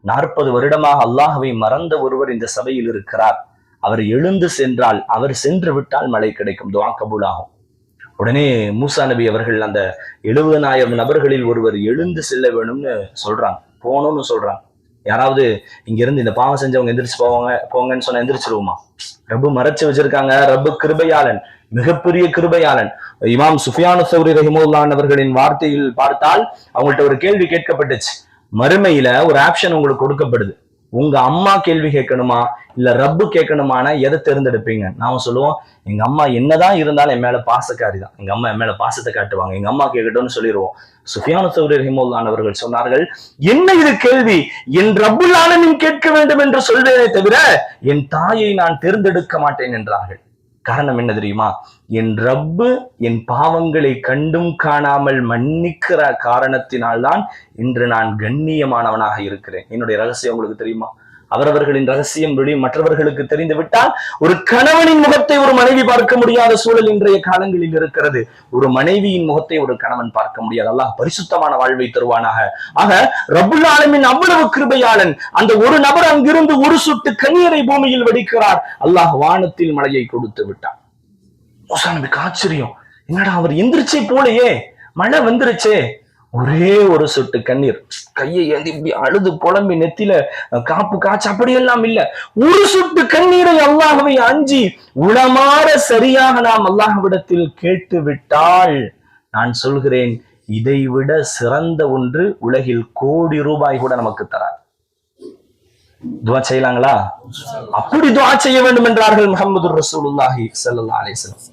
40 வருடமாக அல்லாஹ்வை மறந்த ஒருவர் இந்த சபையில் இருக்கிறார். அவர் எழுந்து சென்றால், அவர் சென்று விட்டால் மழை கிடைக்கும், துஆ கபூலாகும். உடனே மூசா நபி அவர்கள் அந்த 70,000 நபர்களில் ஒருவர் எழுந்து செல்ல வேணும்னு சொல்றாங்க, போகணும்னு சொல்றாங்க. யாராவது இங்க இருந்து இந்த பாவம் செஞ்சவங்க எந்திரிச்சு போங்கன்னு சொன்னா எந்திரிச்சிருவோமா? ரப்பு மறைச்சு வச்சிருக்காங்க. ரப்பு கிருபையாளன், மிகப்பெரிய கிருபையாளன். இமாம் சுஃபியானு சௌரி ரஹிமத்துல்லாஹி அவர்களின் வார்த்தையில் பார்த்தால் அவங்கள்ட்ட ஒரு கேள்வி கேட்கப்பட்டுச்சு. மறுமையில ஒரு ஆப்ஷன் உங்களுக்கு கொடுக்கப்படுது. உங்க அம்மா கேள்வி கேட்கணுமா இல்ல ரப்பு கேட்கணுமான எதை தேர்ந்தெடுப்பீங்க? நாம சொல்லுவோம், எங்க அம்மா என்னதான் இருந்தாலும் என் மேல பாசக்காரி தான், எங்க அம்மா என் மேல பாசத்தை காட்டுவாங்க, எங்க அம்மா கேட்கட்டும்னு சொல்லிடுவோம். சுஃபியானு சௌரி ரஹிமத்துல்லாஹி அவர்கள் சொன்னார்கள், என்ன இது கேள்வி? என் ரப்புல் ஆலமீன் கேட்க வேண்டும் என்று சொல்வேனே தவிர என் தாயை நான் தேர்ந்தெடுக்க மாட்டேன் என்றார்கள். காரணம் என்ன தெரியுமா? என் ரப்பு என் பாவங்களை கண்டும் காணாமல் மன்னிக்கிற காரணத்தினால்தான் இன்று நான் கண்ணியமானவனாக இருக்கிறேன். என்னுடைய ரகசியம் உங்களுக்கு தெரியுமா? அவரவர்களின் ரகசியம் மற்றவர்களுக்கு தெரிந்து விட்டால் ஒரு கணவனின் முகத்தை ஒரு மனைவி பார்க்க முடியாத சூழல் இன்றைய காலங்களில் இருக்கிறது. ஒரு மனைவியின் முகத்தை ஒரு கணவன் பார்க்க முடியாது. அல்லாஹ் பரிசுத்தமான வாழ்வை தருவானாக. ஆக ரப்புல் ஆலமீன் அவ்வளவு கிருபையாளன். அந்த ஒரு நபர் அங்கிருந்து ஒரு சொட்டு கண்ணீரை பூமியில் வடிக்கிறார், அல்லாஹ் வானத்தில் மழையை கொடுத்து விட்டார். மூசா நபிக்கு ஆச்சரியம், என்னடா அவர் எந்திரிச்சே போலையே, மழை வந்துருச்சே. ஒரே ஒரு சொட்டு கண்ணீர், கையை ஏந்தி இப்படி அழுது புலம்பி நெத்தில காப்பு காய்ச்சி அப்படியெல்லாம் இல்ல, ஒரு சொட்டு கண்ணீரை அல்லாஹ்வை அஞ்சி உளமாற சரியாக நாம் அல்லாஹ்விடத்தில் கேட்டு விட்டால், நான் சொல்கிறேன், இதைவிட சிறந்த ஒன்று உலகில் கோடி ரூபாய் கூட நமக்கு தரார். துஆ செய்யலாங்களா? அப்படி துஆ செய்ய வேண்டும் என்றார்கள் முஹம்மது ரசூலுல்லாஹி ஸல்லல்லாஹு அலைஹி வஸல்லம்.